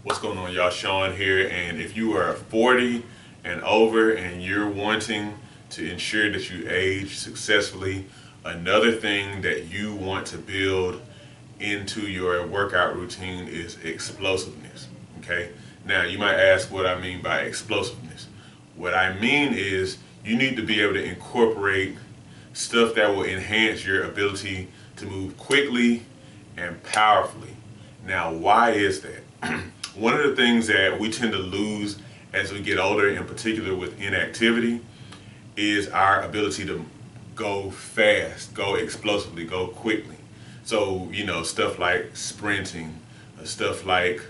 What's going on, y'all? Sean here, and if you are 40 and over and you're wanting to ensure that you age successfully, another thing that you want to build into your workout routine is explosiveness. Okay? Now, you might ask what I mean by explosiveness. What I mean is you need to be able to incorporate stuff that will enhance your ability to move quickly and powerfully. Now, why is that? One of the things that we tend to lose as we get older, in particular with inactivity, is our ability to go fast, go explosively, go quickly. So, stuff like sprinting, stuff like,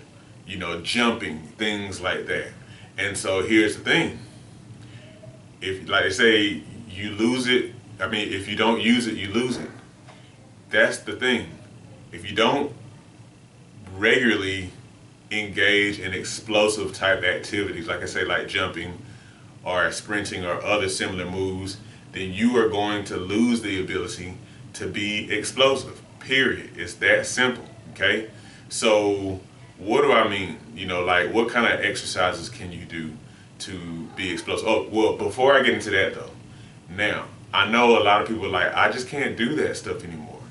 jumping, things like that. And so here's the thing. If, like they say, you lose it, if you don't use it, you lose it. That's the thing. If you don't regularly engage in explosive type activities, like I say, like jumping or sprinting or other similar moves, then you are going to lose the ability to be explosive, period. It's that simple, okay? So what do I mean? Like what kind of exercises can you do to be explosive? Oh, well, before I get into that though, now, I know a lot of people are like, I just can't do that stuff anymore.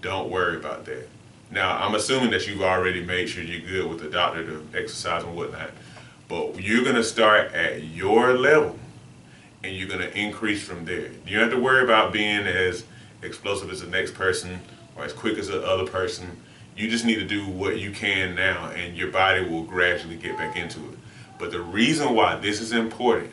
Don't worry about that. Now, I'm assuming that you've already made sure you're good with the doctor to exercise and whatnot, but you're going to start at your level and you're going to increase from there. You don't have to worry about being as explosive as the next person or as quick as the other person. You just need to do what you can now and your body will gradually get back into it. But the reason why this is important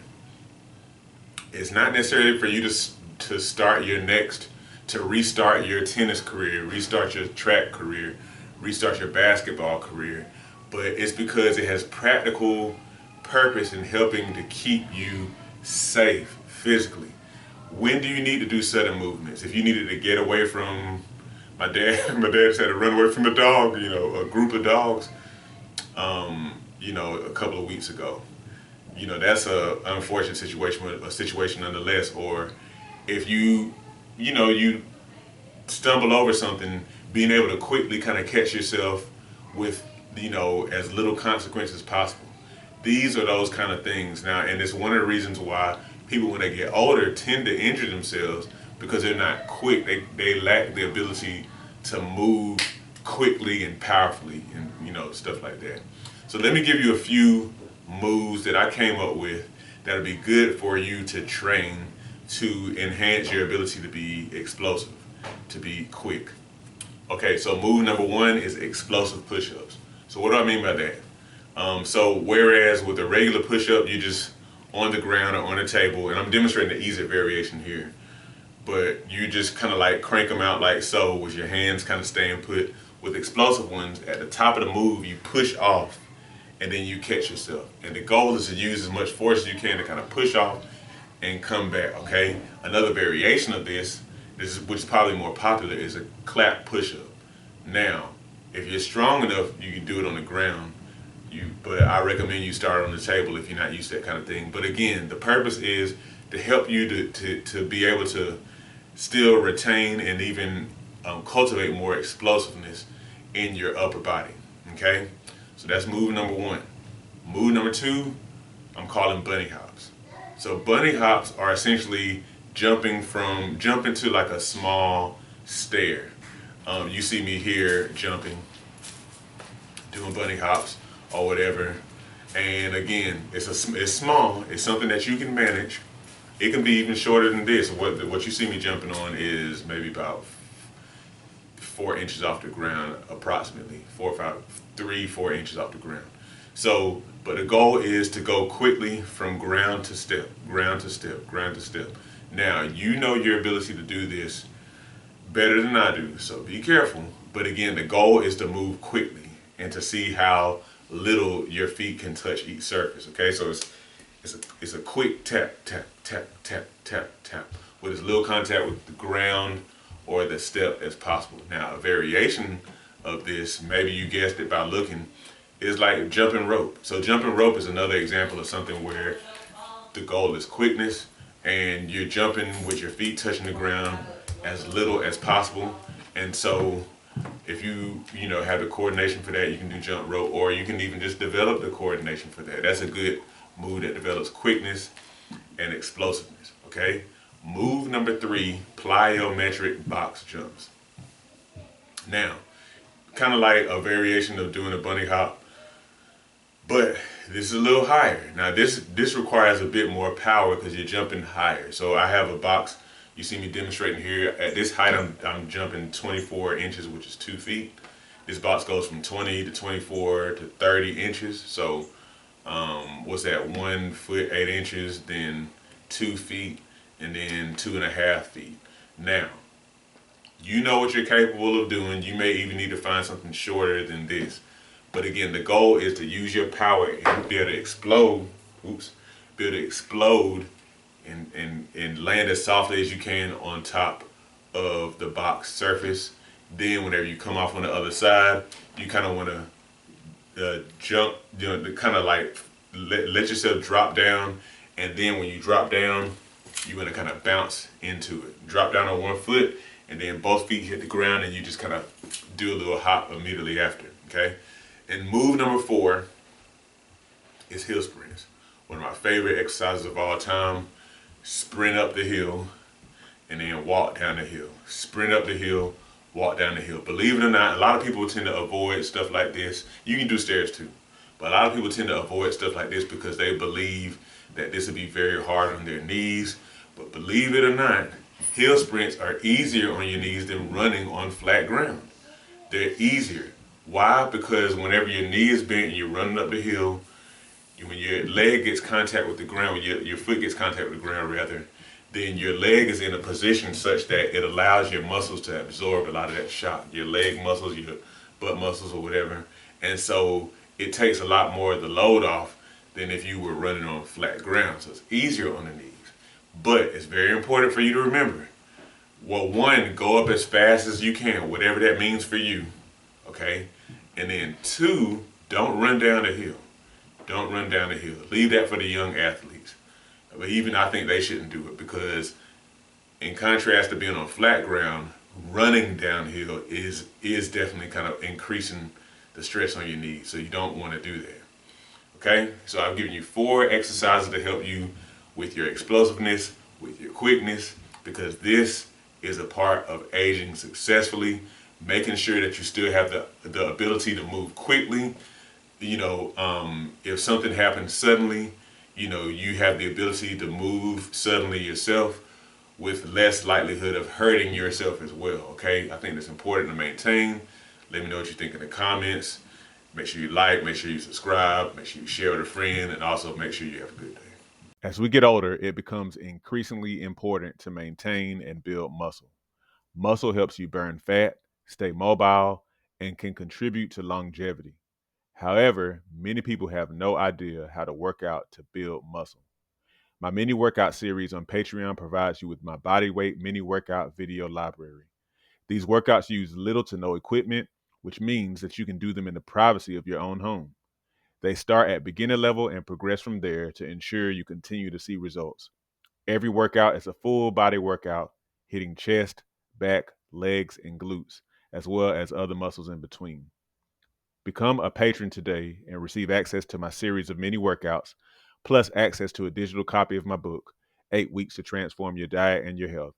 is not necessarily for you to start your next, to restart your tennis career, restart your track career, restart your basketball career, but it's because it has practical purpose in helping to keep you safe physically. When do you need to do certain movements? If you needed to get away from, my dad said to run away from a dog, a group of dogs, a couple of weeks ago. That's a unfortunate situation, a situation nonetheless. Or if you stumble over something, being able to quickly kind of catch yourself with, as little consequence as possible. These are those kind of things now, and it's one of the reasons why people, when they get older, tend to injure themselves because they're not quick. They lack the ability to move quickly and powerfully and, stuff like that. So let me give you a few moves that I came up with that'll be good for you to train to enhance your ability to be explosive, to be quick. Okay, so move number one is explosive push-ups. So what do I mean by that? So whereas with a regular push-up, you're just on the ground or on a table, and I'm demonstrating the easier variation here, but you just kind of like crank them out like so with your hands kind of staying put. With explosive ones, at the top of the move, you push off and then you catch yourself. And the goal is to use as much force as you can to kind of push off and come back, okay? Another variation of this which is probably more popular, is a clap push-up. Now, if you're strong enough, you can do it on the ground. But I recommend you start on the table if you're not used to that kind of thing. But again, the purpose is to help you to be able to still retain and even cultivate more explosiveness in your upper body, okay? So that's move number one. Move number two, I'm calling bunny hops. So bunny hops are essentially jumping to like a small stair. You see me here jumping, doing bunny hops or whatever. And again, it's small. It's something that you can manage. It can be even shorter than this. What you see me jumping on is maybe about 4 inches off the ground, approximately 4 inches off the ground. So, but the goal is to go quickly from ground to step, ground to step, ground to step. Now, you know your ability to do this better than I do, so be careful. But again, the goal is to move quickly and to see how little your feet can touch each surface, okay? So it's a quick tap, tap, tap, tap, tap, tap, with as little contact with the ground or the step as possible. Now, a variation of this, maybe you guessed it by looking, is like jumping rope. So jumping rope is another example of something where the goal is quickness and you're jumping with your feet touching the ground as little as possible. And so If you know have the coordination for that, you can do jump rope, or you can even just develop the coordination for that. That's a good move that develops quickness and explosiveness. Okay. Move number 3: plyometric box jumps. Now, kind of like a variation of doing a bunny hop, but this is a little higher. Now this requires a bit more power because you're jumping higher. So I have a box. You see me demonstrating here. At this height, I'm jumping 24 inches, which is 2 feet. This box goes from 20 to 24 to 30 inches. So what's that? 1 foot 8 inches, then 2 feet, and then 2.5 feet. Now, you know what you're capable of doing. You may even need to find something shorter than this. But again, the goal is to use your power and be able to explode. Be able to explode and land as softly as you can on top of the box surface. Then, whenever you come off on the other side, you kind of want to jump, kind of like let yourself drop down. And then, when you drop down, you want to kind of bounce into it. Drop down on 1 foot, and then both feet hit the ground, and you just kind of do a little hop immediately after. Okay. And move number 4 is hill sprints. One of my favorite exercises of all time. Sprint up the hill and then walk down the hill. Sprint up the hill, walk down the hill. Believe it or not, a lot of people tend to avoid stuff like this. You can do stairs too. But a lot of people tend to avoid stuff like this because they believe that this would be very hard on their knees. But believe it or not, hill sprints are easier on your knees than running on flat ground. They're easier. Why? Because whenever your knee is bent and you're running up the hill, when your leg gets contact with the ground, when your foot gets contact with the ground rather, then your leg is in a position such that it allows your muscles to absorb a lot of that shock. Your leg muscles, your butt muscles or whatever. And so it takes a lot more of the load off than if you were running on flat ground. So it's easier on the knees. But it's very important for you to remember. Well, 1, go up as fast as you can, whatever that means for you. Okay? And then 2, don't run down the hill. Don't run down the hill. Leave that for the young athletes. But even I think they shouldn't do it because in contrast to being on flat ground, running downhill is definitely kind of increasing the stress on your knees. So you don't want to do that. Okay? So I've given you 4 exercises to help you with your explosiveness, with your quickness, because this is a part of aging successfully, making sure that you still have the ability to move quickly. If something happens suddenly, you have the ability to move suddenly yourself with less likelihood of hurting yourself as well, okay? I think it's important to maintain. Let me know what you think in the comments. Make sure you like, make sure you subscribe, make sure you share with a friend, and also make sure you have a good day. As we get older, it becomes increasingly important to maintain and build muscle. Muscle helps you burn fat, stay mobile, and can contribute to longevity. However, many people have no idea how to work out to build muscle. My mini workout series on Patreon provides you with my bodyweight mini workout video library. These workouts use little to no equipment, which means that you can do them in the privacy of your own home. They start at beginner level and progress from there to ensure you continue to see results. Every workout is a full body workout, hitting chest, back, legs, and glutes, as well as other muscles in between. Become a patron today and receive access to my series of mini workouts, plus access to a digital copy of my book, 8 Weeks to Transform Your Diet and Your Health.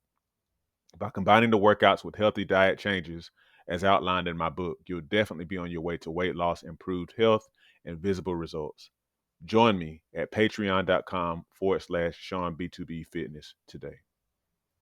By combining the workouts with healthy diet changes, as outlined in my book, you'll definitely be on your way to weight loss, improved health, and visible results. Join me at patreon.com/SeanB2B Fitness today.